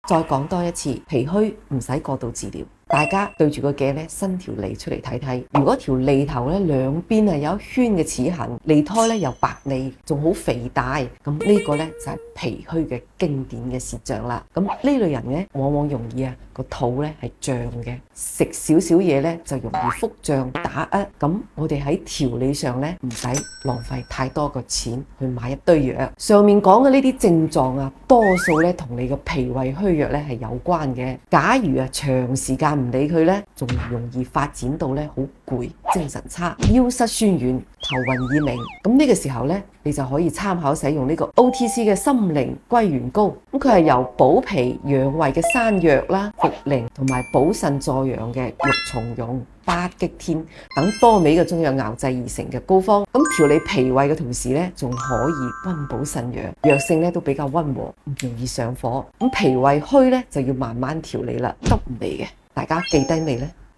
再講多一次，脾虛唔使過度治療。大家對住個鏡咧，伸條脷出嚟睇睇。如果條脷頭咧兩邊有一圈嘅齒痕，脷苔咧又白膩，仲好肥大，咁呢個咧就係脾虛嘅經典嘅現象啦。咁呢類人咧，往往容易個肚咧係脹嘅，食少少嘢咧就容易腹脹打嗝。咁我哋喺調理上咧唔使浪費太多個錢去買一堆藥。上面講嘅呢啲症狀多數咧同你個脾胃虛弱咧係有關嘅。假如長時間唔理佢咧，仲容易發展到咧好攰、精神差、腰膝酸軟、頭暈耳鳴。咁呢個時候咧，你就可以參考使用呢個 OTC 嘅心靈歸元膏。咁佢係由補脾養胃嘅山藥啦、茯苓同埋補腎助陽嘅玉松茸、八戟天等多味嘅中藥熬製而成嘅膏方。咁調理脾胃嘅同時咧，仲可以溫補腎陽，藥性咧都比較溫和，唔容易上火。咁脾胃虛咧就要慢慢調理啦，急唔嚟嘅。大家記低未呢？